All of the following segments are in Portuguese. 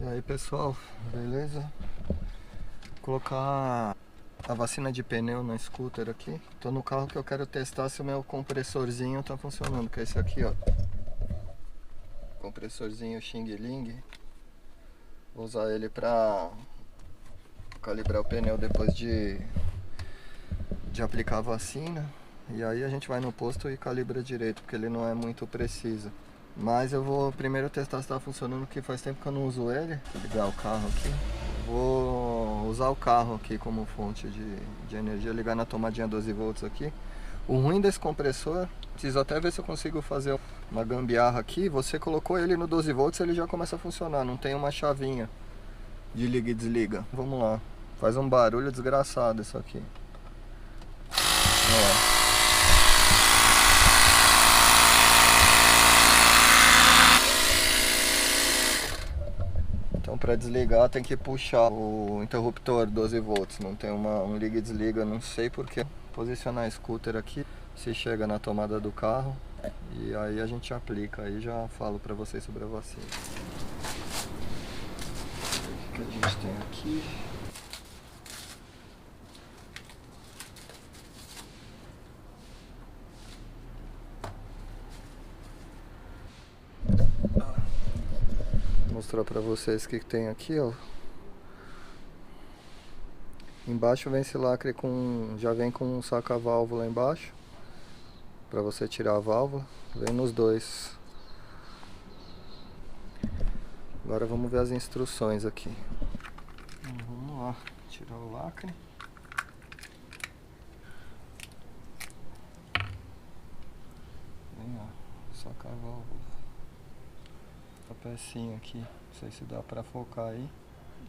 E aí pessoal, beleza? Vou colocar a vacina de pneu no scooter aqui. Tô no carro que eu quero testar se o meu compressorzinho tá funcionando, que é esse aqui, ó. Compressorzinho Xing Ling. Vou usar ele pra calibrar o pneu depois de aplicar a vacina. E aí a gente vai no posto e calibra direito, porque ele não é muito preciso. Mas eu vou primeiro testar se tá funcionando, que faz tempo que eu não uso ele. Vou ligar o carro aqui. Vou usar o carro aqui como fonte de energia, ligar na tomadinha 12 volts aqui. O ruim desse compressor, preciso até ver se eu consigo fazer uma gambiarra aqui. Você colocou ele no 12 volts, ele já começa a funcionar, não tem uma chavinha de liga e desliga. Vamos lá, faz um barulho desgraçado isso aqui. Ó. Então para desligar tem que puxar o interruptor 12 volts, não tem um liga e desliga, não sei porque. Posicionar scooter aqui, se chega na tomada do carro e aí a gente aplica, aí já falo para vocês sobre a vacina. O que a gente tem aqui? Vou mostrar para vocês o que tem aqui, ó. Embaixo vem esse lacre com, já vem com um saca-válvula embaixo, para você tirar a válvula, vem nos dois. Agora vamos ver as instruções aqui. Vamos lá, tirar o lacre. Vem ó, saca-válvula. A pecinha aqui, não sei se dá para focar aí.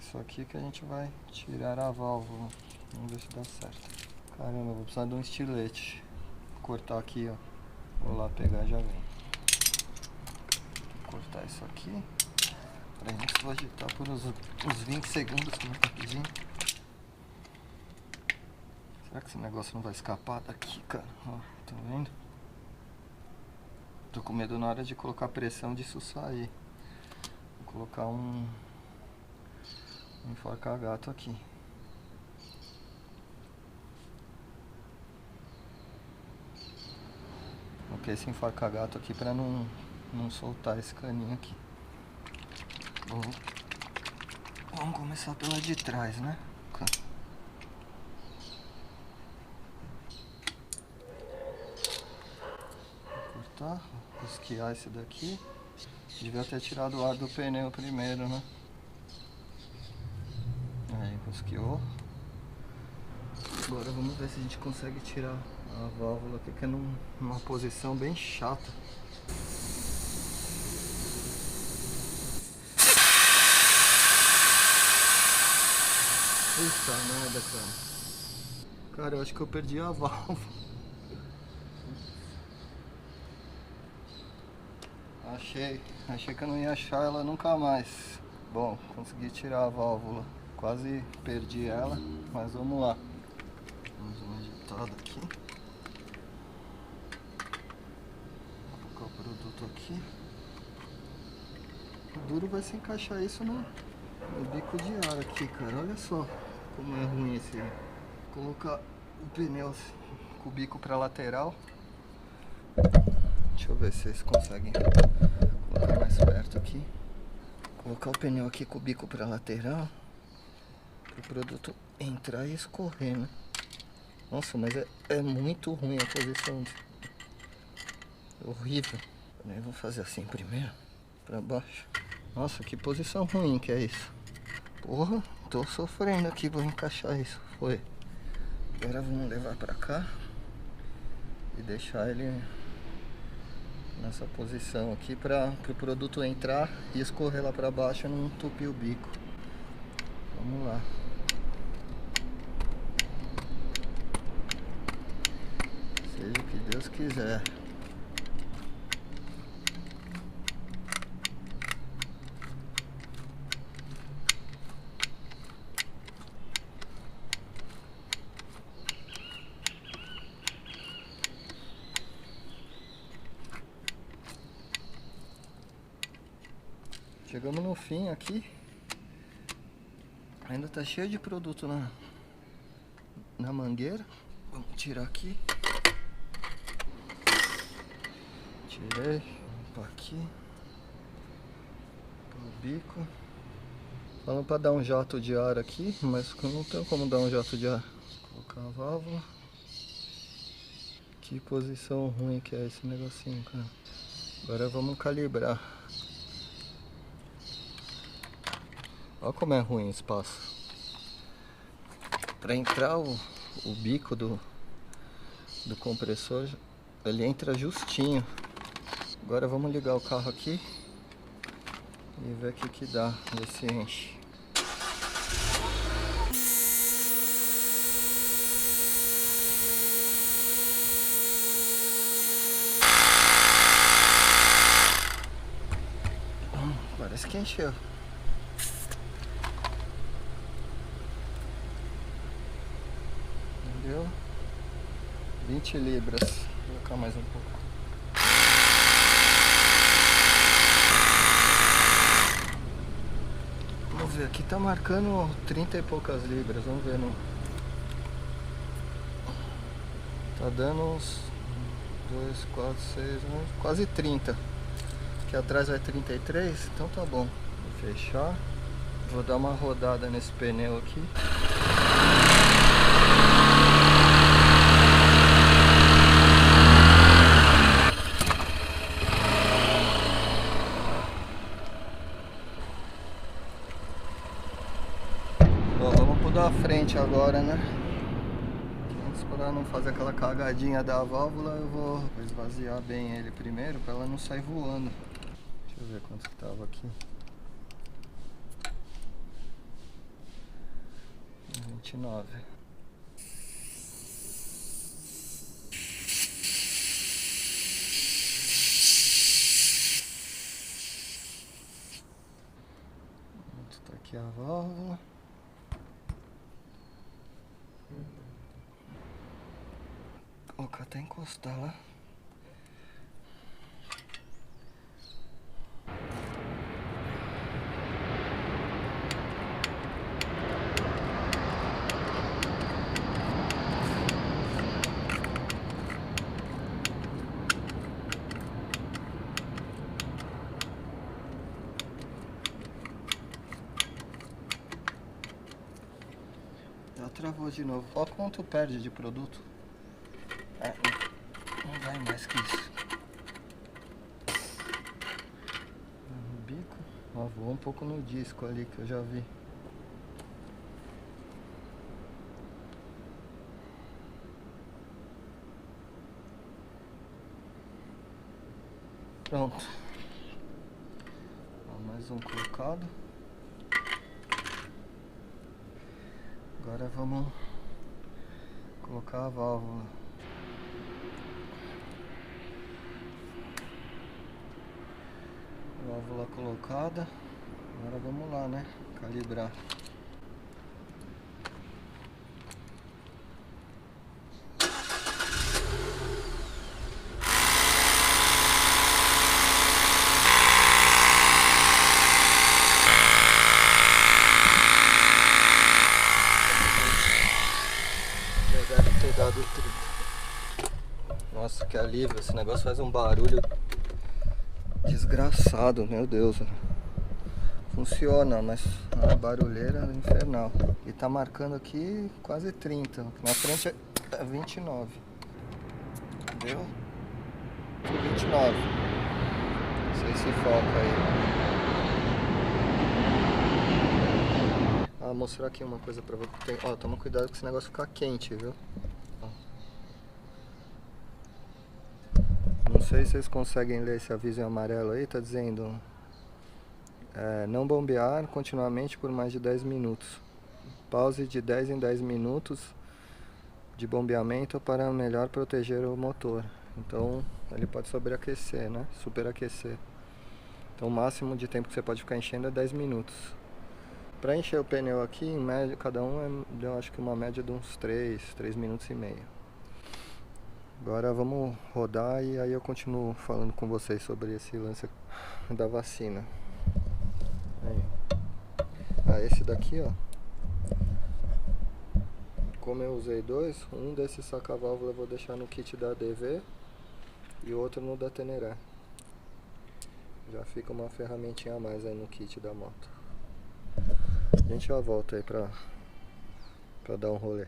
Isso aqui que a gente vai tirar a válvula. Vamos ver se dá certo. Caramba, vou precisar de um estilete. Vou cortar aqui, ó. Vou lá pegar e já vem. Vou cortar isso aqui. Pra gente só agitar por uns 20 segundos, que não tá pedindo. Será que esse negócio não vai escapar daqui, cara? Ó, tá vendo? Tô com medo na hora de colocar pressão disso sair. Vou colocar um enforca-gato aqui. Coloquei esse enforca-gato aqui pra não soltar esse caninho aqui. Bom, vamos começar pela de trás, né? Vou cortar, esquiar esse daqui. Devia ter tirado o ar do pneu primeiro, né? Aí, rosqueou. Agora vamos ver se a gente consegue tirar a válvula aqui, que é numa posição bem chata. Puta merda, cara. Cara, eu acho que eu perdi a válvula. Achei que eu não ia achar ela nunca mais. Bom, consegui tirar a válvula. Quase perdi ela, mas vamos lá. Vamos uma agitada aqui. Vou colocar o produto aqui. O duro vai se encaixar isso no bico de ar aqui, cara. Olha só como é ruim esse. Vou colocar o pneu assim, com o bico para lateral. Deixa eu ver se vocês conseguem colocar mais perto aqui. Colocar o pneu aqui com o bico para lateral, para o produto entrar e escorrer, né? Nossa, mas é muito ruim a posição. Horrível. Eu vou fazer assim primeiro, para baixo. Nossa, que posição ruim que é isso. Porra, tô sofrendo aqui, vou encaixar isso. Foi. Agora vamos levar para cá e deixar ele nessa posição aqui para o produto entrar e escorrer lá para baixo e não entupir o bico. Vamos lá. Seja o que Deus quiser. Chegamos no fim aqui. Ainda tá cheio de produto na mangueira. Vamos tirar aqui. Tirei. Vamos aqui. O bico. Falando pra dar um jato de ar aqui, mas não tem como dar um jato de ar. Colocar a válvula. Que posição ruim que é esse negocinho, cara. Agora vamos calibrar. Olha como é ruim o espaço. Para entrar o bico do compressor, ele entra justinho. Agora vamos ligar o carro aqui e ver o que dá, ver se enche. Parece que encheu. Deu 20 libras. Vou colocar mais um pouco. Vamos ver, aqui tá marcando 30 e poucas libras. Vamos ver, não. Tá dando uns 2, 4, 6, quase 30. Aqui atrás vai 33, então tá bom. Vou fechar. Vou dar uma rodada nesse pneu aqui. Bom, vamos pro da frente agora, né? Antes, para não fazer aquela cagadinha da válvula, eu vou esvaziar bem ele primeiro para ela não sair voando. Deixa eu ver quanto que tava aqui. 29. Tá aqui a válvula. Vou colocar até encostar lá. Já travou de novo. Olha quanto perde de produto. Não vai mais que isso. No bico. Ó, voou um pouco no disco ali que eu já vi. Pronto. Ó, mais um colocado. Agora vamos colocar a válvula. Válvula colocada. Agora vamos lá, né? Calibrar. Já deve ter dado 30. Nossa, que alívio. Esse negócio faz um barulho desgraçado, meu Deus. Funciona, mas é uma barulheira infernal. E tá marcando aqui quase 30. Na frente é 29. Entendeu? 29. Não sei se foca aí. Ah, vou mostrar aqui uma coisa pra você. Ó, toma cuidado com esse negócio ficar quente, viu? Não sei se vocês conseguem ler esse aviso em amarelo aí, tá dizendo não bombear continuamente por mais de 10 minutos. Pause de 10 em 10 minutos de bombeamento para melhor proteger o motor. Então ele pode sobreaquecer, né? Superaquecer. Então o máximo de tempo que você pode ficar enchendo é 10 minutos. Para encher o pneu aqui, em média, cada um deu acho que uma média de uns 3 minutos e meio. Agora vamos rodar e aí eu continuo falando com vocês sobre esse lance da vacina. Aí. Ah, esse daqui, ó, como eu usei dois, um desses saca-válvula eu vou deixar no kit da ADV e o outro no da Teneré. Já fica uma ferramentinha a mais aí no kit da moto. A gente já volta aí pra dar um rolê.